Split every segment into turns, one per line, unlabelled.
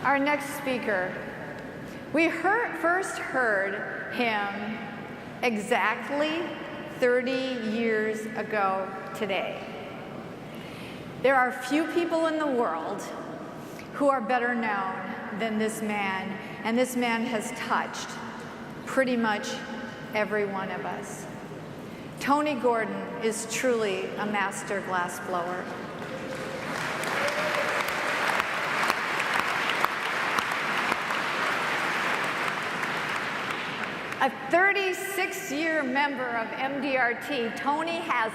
Our next speaker, we first heard him exactly 30 years ago today. There are few people in the world who are better known than this man, and this man has touched pretty much every one of us. Tony Gordon is truly a master glassblower. A 36-year member of Mdrt, Tony has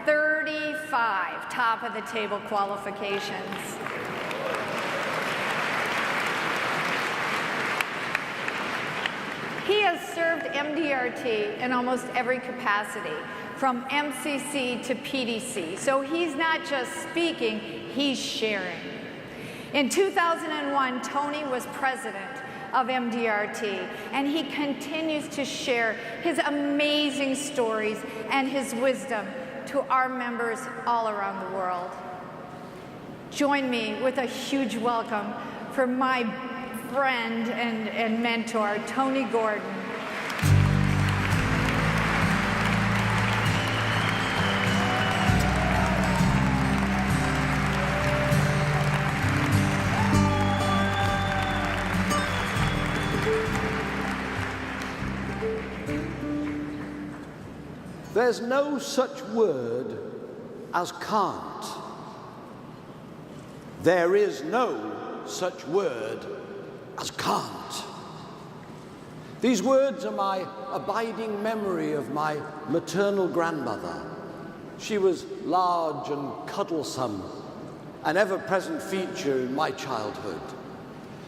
35 top-of-the-table qualifications. He has served Mdrt in almost every capacity, from MCC to PDC. So he's not just speaking, he's sharing. In 2001, Tony was president of Mdrt, and he continues to share his amazing stories and his wisdom to our members all around the world. Join me with a huge welcome for my friend and mentor, Tony Gordon.
There's no such word as can't. There is no such word as can't. These words are my abiding memory of my maternal grandmother. She was large and cuddlesome, an ever-present feature in my childhood.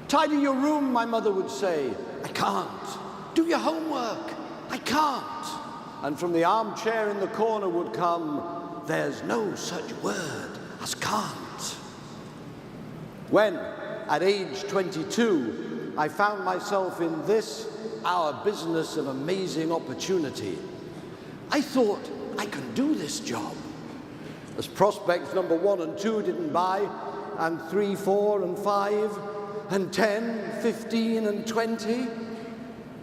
Tidy your room, my mother would say. I can't. Do your homework. I can't. And from the armchair in the corner would come, there's no such word as can't. When, at age 22, I found myself in this, our business of amazing opportunity, I thought I can do this job. As prospects number 1 and 2 didn't buy, and 3, 4, and 5, and 10, 15, and 20,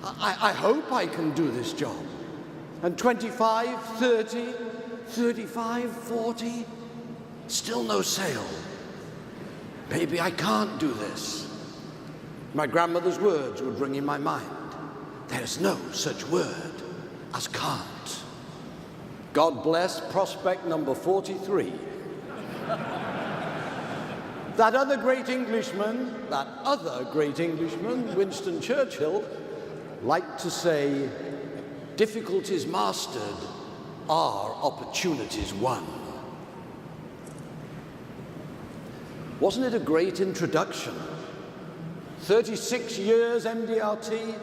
I hope I can do this job. And 25, 30, 35, 40, still no sale. Maybe I can't do this. My grandmother's words would ring in my mind. There's no such word as can't. God bless prospect number 43. That other great Englishman, Winston Churchill, liked to say, difficulties mastered are opportunities won. Wasn't it a great introduction? 36 years Mdrt,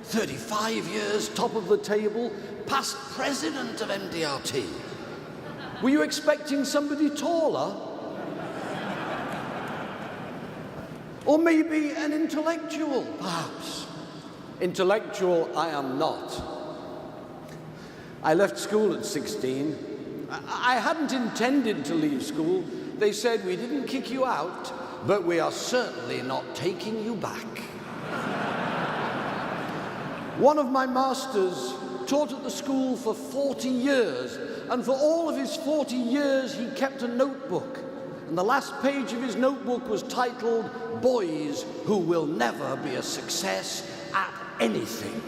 35 years top of the table, past president of Mdrt. Were you expecting somebody taller? Or maybe an intellectual, perhaps? Intellectual I am not. I left school at 16. I hadn't intended to leave school. They said, we didn't kick you out, but we are certainly not taking you back. One of my masters taught at the school for 40 years, and for all of his 40 years he kept a notebook. And the last page of his notebook was titled, Boys Who Will Never Be a Success at Anything.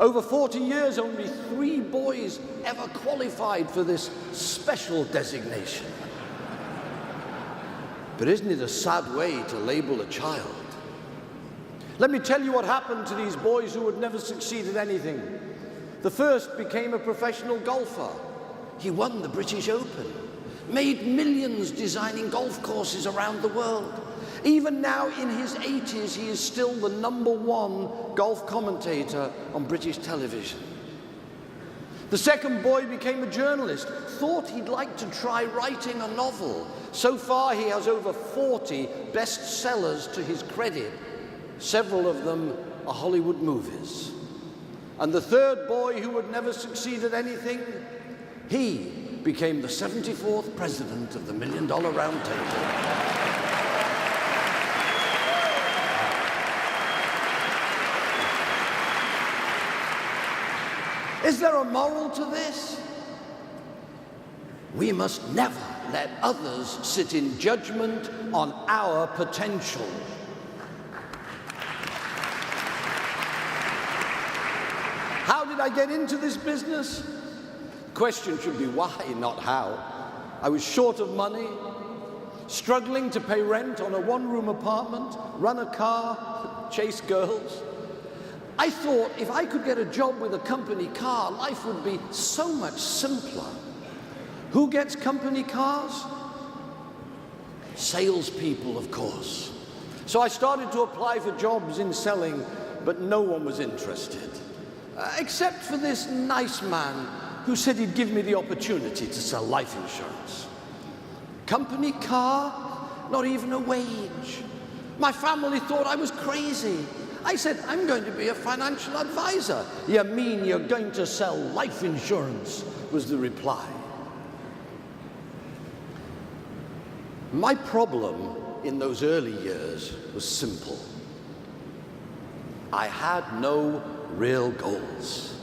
Over 40 years, only 3 boys ever qualified for this special designation. But isn't it a sad way to label a child? Let me tell you what happened to these boys who would never succeed at anything. The first became a professional golfer. He won the British Open, made millions designing golf courses around the world. Even now, in his 80s, he is still the #1 golf commentator on British television. The second boy became a journalist, thought he'd like to try writing a novel. So far, he has over 40 bestsellers to his credit. Several of them are Hollywood movies. And the third boy who would never succeed at anything, he became the 74th president of the $1 Million Round Table. Is there a moral to this? We must never let others sit in judgment on our potential. How did I get into this business? The question should be why, not how. I was short of money, struggling to pay rent on a one-room apartment, run a car, chase girls. I thought if I could get a job with a company car, life would be so much simpler. Who gets company cars? Salespeople, of course. So I started to apply for jobs in selling, but no one was interested. Except for this nice man who said he'd give me the opportunity to sell life insurance. Company car, not even a wage. My family thought I was crazy. I said, I'm going to be a financial advisor. You mean you're going to sell life insurance, was the reply. My problem in those early years was simple. I had no real goals.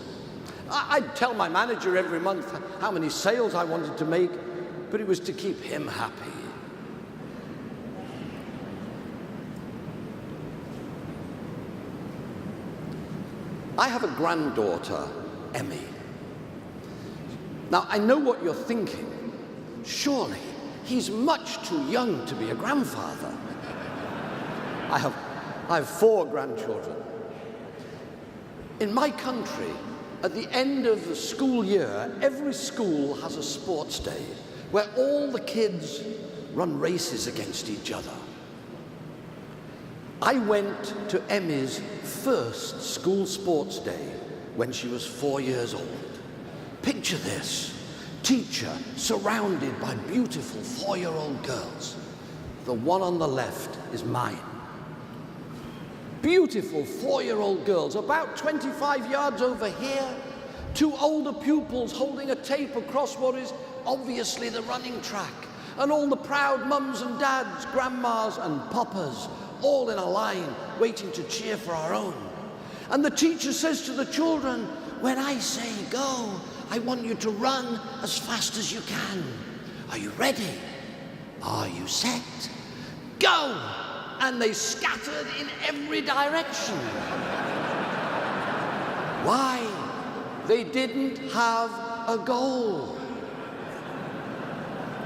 I'd tell my manager every month how many sales I wanted to make, but it was to keep him happy. I have a granddaughter, Emmy. Now, I know what you're thinking. Surely, he's much too young to be a grandfather. I have 4 grandchildren. In my country, at the end of the school year, every school has a sports day where all the kids run races against each other. I went to Emmy's first school sports day when she was 4 years old. Picture this, teacher surrounded by beautiful 4-year-old girls. The one on the left is mine. Beautiful 4-year-old girls, about 25 yards over here, 2 older pupils holding a tape across what is obviously the running track, and all the proud mums and dads, grandmas and papas, all in a line, waiting to cheer for our own. And the teacher says to the children, when I say go, I want you to run as fast as you can. Are you ready? Are you set? Go! And they scattered in every direction. Why? They didn't have a goal.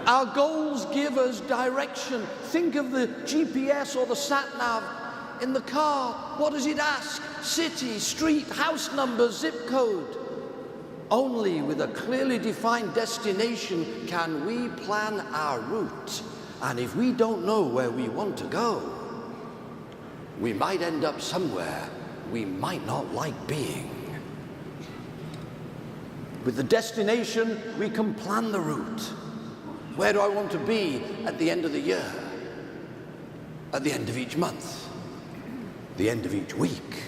Our goals give us direction. Think of the GPS or the sat-nav in the car. What does it ask? City, street, house number, zip code. Only with a clearly defined destination can we plan our route. And if we don't know where we want to go, we might end up somewhere we might not like being. With the destination, we can plan the route. Where do I want to be at the end of the year? At the end of each month? The end of each week?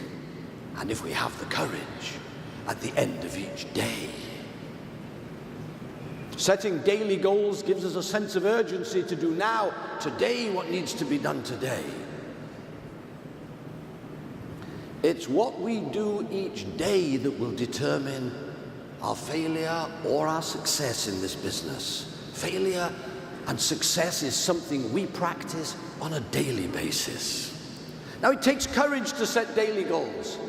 And if we have the courage, at the end of each day? Setting daily goals gives us a sense of urgency to do now, today, what needs to be done today. It's what we do each day that will determine our failure or our success in this business. Failure and success is something we practice on a daily basis. Now, it takes courage to set daily goals.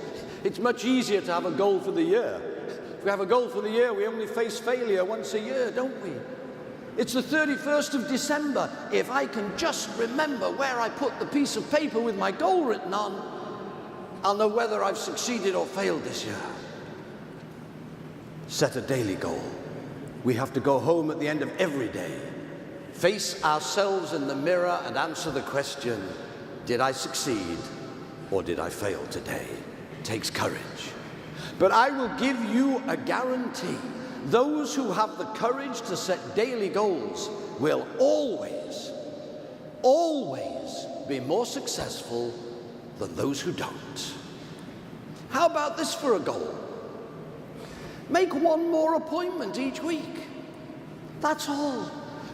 It's much easier to have a goal for the year. If we have a goal for the year, we only face failure once a year, don't we? It's the 31st of December. If I can just remember where I put the piece of paper with my goal written on, I'll know whether I've succeeded or failed this year. Set a daily goal. We have to go home at the end of every day, face ourselves in the mirror and answer the question, did I succeed or did I fail today? It takes courage. But I will give you a guarantee. Those who have the courage to set daily goals will always, always be more successful than those who don't. How about this for a goal? Make 1 more appointment each week. That's all.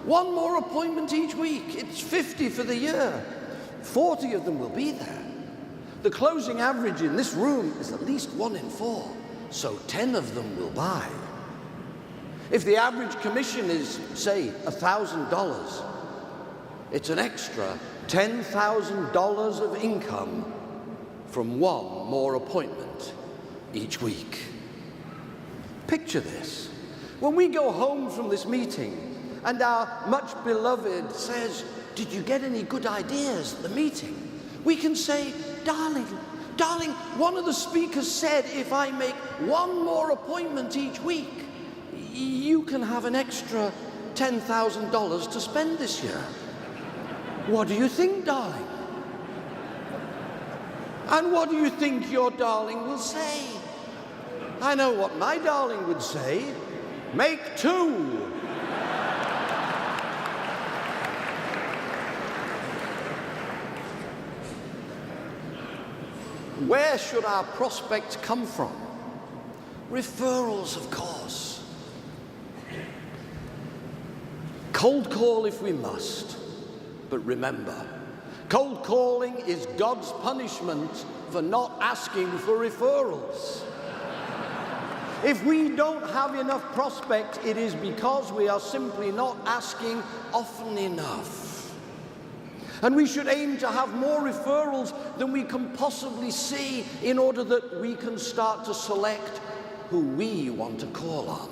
1 more appointment each week. It's 50 for the year. 40 of them will be there. The closing average in this room is at least 1 in 4. so 10 of them will buy. If the average commission is, say, $1,000, it's an extra $10,000 of income from one more appointment each week. Picture this. When we go home from this meeting and our much beloved says, "Did you get any good ideas at the meeting?" we can say, darling, one of the speakers said if I make one more appointment each week, you can have an extra $10,000 to spend this year. What do you think, darling? And what do you think your darling will say? I know what my darling would say. Make 2. Where should our prospects come from? Referrals, of course. Cold call if we must, but remember, cold calling is God's punishment for not asking for referrals. If we don't have enough prospects, it is because we are simply not asking often enough. And we should aim to have more referrals than we can possibly see in order that we can start to select who we want to call on.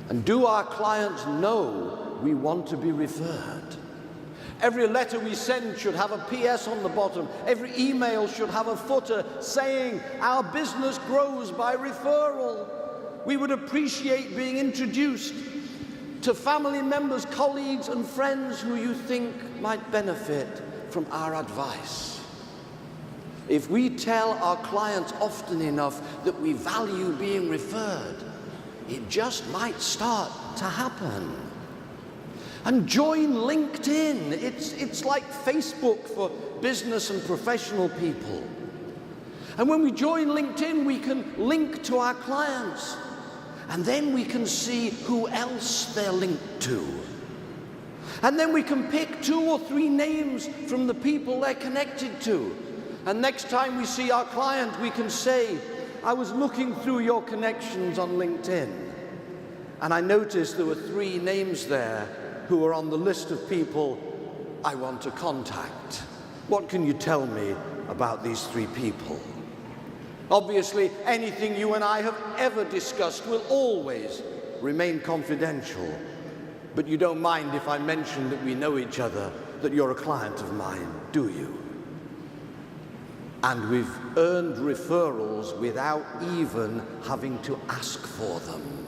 And do our clients know we want to be referred? Every letter we send should have a PS on the bottom. Every email should have a footer saying, "Our business grows by referral." We would appreciate being introduced to family members, colleagues, and friends who you think might benefit from our advice. If we tell our clients often enough that we value being referred, it just might start to happen. And join LinkedIn. It's like Facebook for business and professional people. And when we join LinkedIn, we can link to our clients. And then we can see who else they're linked to. And then we can pick 2 or 3 names from the people they're connected to. And next time we see our client, we can say, "I was looking through your connections on LinkedIn, and I noticed there were 3 names there who are on the list of people I want to contact. What can you tell me about these 3 people?" Obviously, anything you and I have ever discussed will always remain confidential. But you don't mind if I mention that we know each other, that you're a client of mine, do you? And we've earned referrals without even having to ask for them.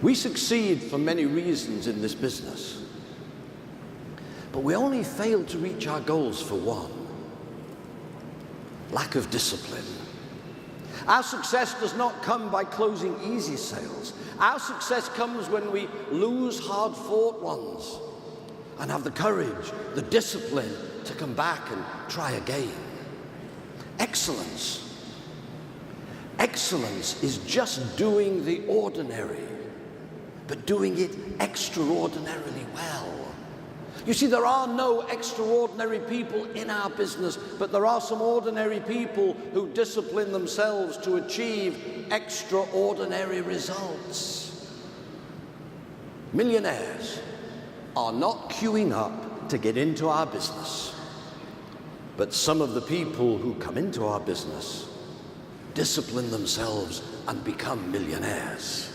We succeed for many reasons in this business, but we only fail to reach our goals for one: lack of discipline. Our success does not come by closing easy sales. Our success comes when we lose hard-fought ones and have the courage, the discipline to come back and try again. Excellence. Excellence is just doing the ordinary, but doing it extraordinarily well. You see, there are no extraordinary people in our business, but there are some ordinary people who discipline themselves to achieve extraordinary results. Millionaires are not queuing up to get into our business, but some of the people who come into our business discipline themselves and become millionaires.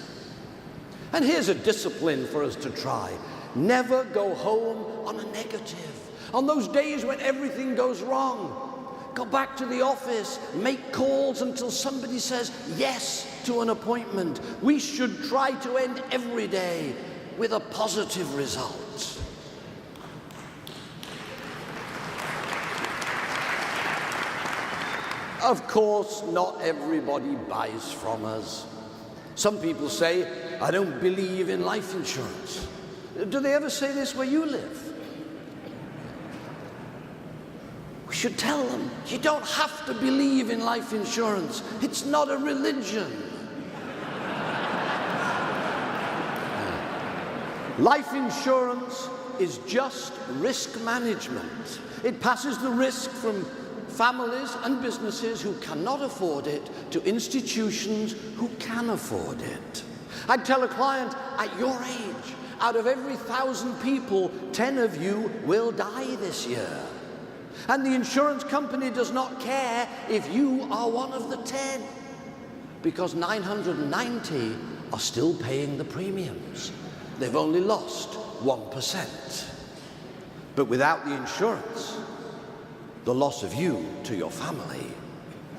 And here's a discipline for us to try. Never go home on a negative. On those days when everything goes wrong, go back to the office, make calls until somebody says yes to an appointment. We should try to end every day with a positive result. Of course, not everybody buys from us. Some people say, "I don't believe in life insurance." Do they ever say this where you live? We should tell them, you don't have to believe in life insurance. It's not a religion. Life insurance is just risk management. It passes the risk from families and businesses who cannot afford it to institutions who can afford it. I'd tell a client, at your age, out of every 1,000 people, 10 of you will die this year. And the insurance company does not care if you are one of the 10, because 990 are still paying the premiums. They've only lost 1%. But without the insurance, the loss of you to your family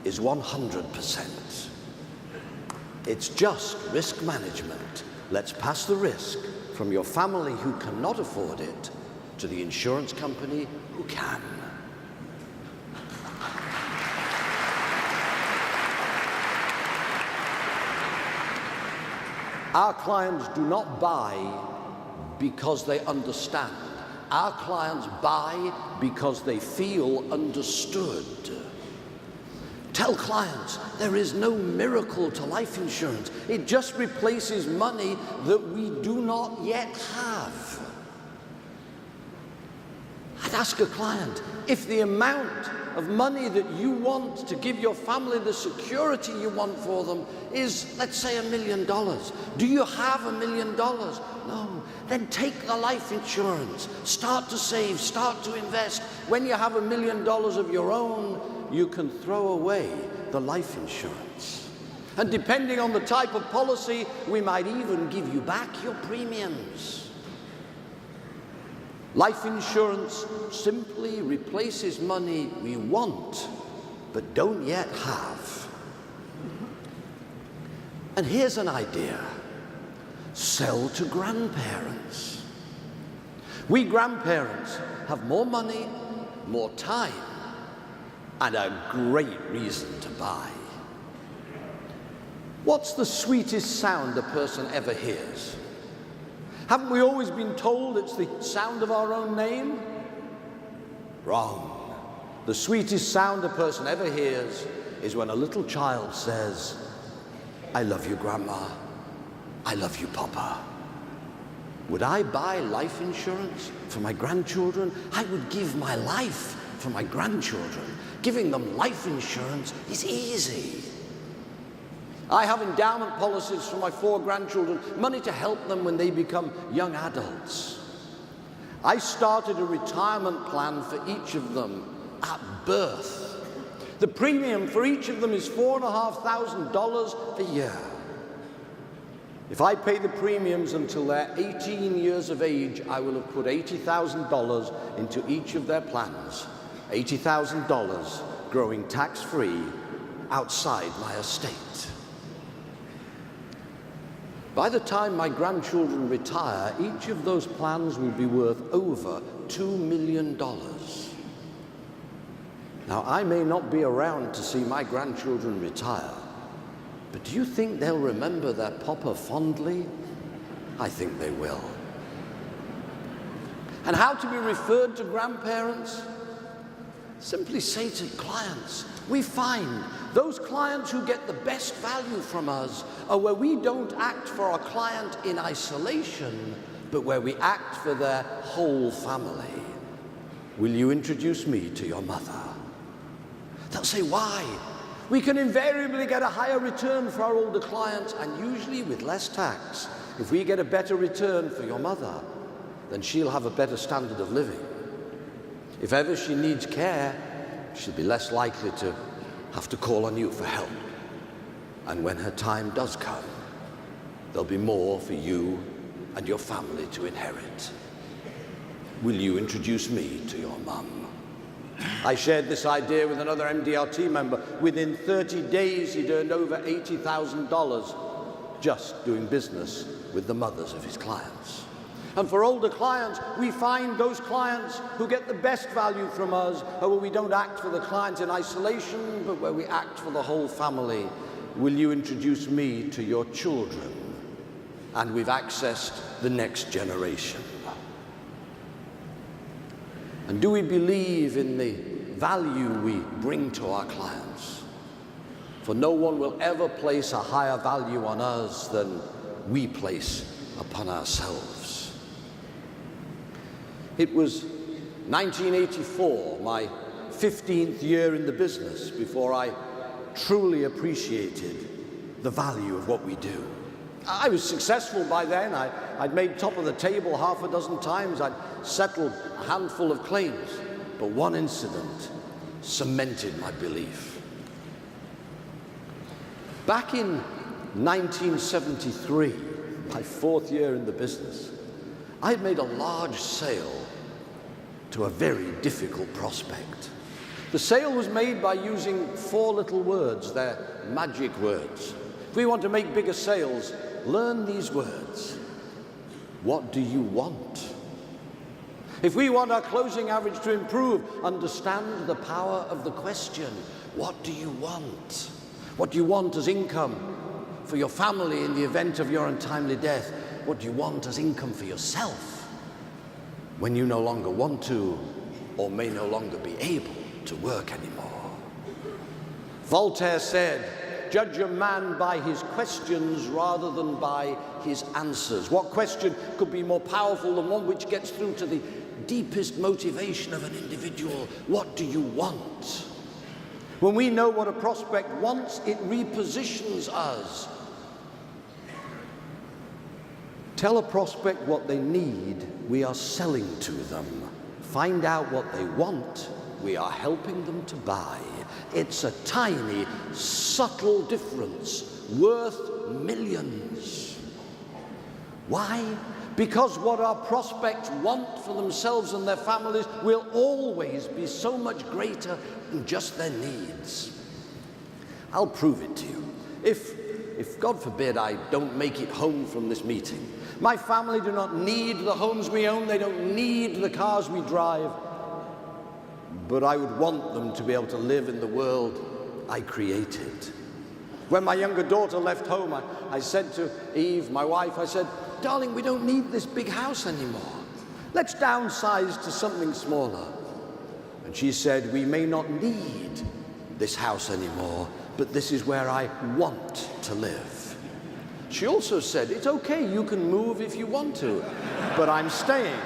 is 100%. It's just risk management. Let's pass the risk from your family who cannot afford it to the insurance company who can. Our clients do not buy because they understand. Our clients buy because they feel understood. Tell clients there is no miracle to life insurance. It just replaces money that we do not yet have. I'd ask a client, if the amount of money that you want to give your family the security you want for them is, let's say, $1 million. Do you have $1 million? No. Then take the life insurance. Start to save, start to invest. When you have $1 million of your own, you can throw away the life insurance. And depending on the type of policy, we might even give you back your premiums. Life insurance simply replaces money we want, but don't yet have. And here's an idea. Sell to grandparents. We grandparents have more money, more time, and a great reason to buy. What's the sweetest sound a person ever hears? Haven't we always been told it's the sound of our own name? Wrong. The sweetest sound a person ever hears is when a little child says, "I love you, Grandma. I love you, Papa." Would I buy life insurance for my grandchildren? I would give my life for my grandchildren. Giving them life insurance is easy. I have endowment policies for my 4 grandchildren, money to help them when they become young adults. I started a retirement plan for each of them at birth. The premium for each of them is $4,500 a year. If I pay the premiums until they're 18 years of age, I will have put $80,000 into each of their plans. $80,000 growing tax-free outside my estate. By the time my grandchildren retire, each of those plans will be worth over $2 million. Now, I may not be around to see my grandchildren retire, but do you think they'll remember their papa fondly? I think they will. And how to be referred to grandparents? Simply say to clients, we find those clients who get the best value from us are where we don't act for our client in isolation, but where we act for their whole family. Will you introduce me to your mother? They'll say, why? We can invariably get a higher return for our older clients, and usually with less tax. If we get a better return for your mother, then she'll have a better standard of living. If ever she needs care, she'll be less likely to have to call on you for help. And when her time does come, there'll be more for you and your family to inherit. Will you introduce me to your mum? I shared this idea with another Mdrt member. Within 30 days, he'd earned over $80,000 just doing business with the mothers of his clients. And for older clients, we find those clients who get the best value from us are where we don't act for the client in isolation, but where we act for the whole family. Will you introduce me to your children? And we've accessed the next generation. And do we believe in the value we bring to our clients? For no one will ever place a higher value on us than we place upon ourselves. It was 1984, my 15th year in the business, before I truly appreciated the value of what we do. I was successful by then. I'd made top of the table half a dozen times. I'd settled a handful of claims. But one incident cemented my belief. Back in 1973, my 4th year in the business, I'd made a large sale to a very difficult prospect. The sale was made by using 4 little words, they're magic words. If we want to make bigger sales, learn these words. What do you want? If we want our closing average to improve, understand the power of the question. What do you want? What do you want as income for your family in the event of your untimely death? What do you want as income for yourself when you no longer want to or may no longer be able to work anymore? Voltaire said, "Judge a man by his questions rather than by his answers." What question could be more powerful than one which gets through to the deepest motivation of an individual? What do you want? When we know what a prospect wants, it repositions us. Tell a prospect what they need, we are selling to them. Find out what they want, we are helping them to buy. It's a tiny, subtle difference, worth millions. Why? Because what our prospects want for themselves and their families will always be so much greater than just their needs. I'll prove it to you. If God forbid I don't make it home from this meeting, my family do not need the homes we own, they don't need the cars we drive, but I would want them to be able to live in the world I created. When my younger daughter left home, I said to Eve, my wife, I said, "Darling, we don't need this big house anymore. Let's downsize to something smaller." And she said, "We may not need this house anymore, but this is where I want to live." She also said, "It's okay, you can move if you want to, but I'm staying."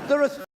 There are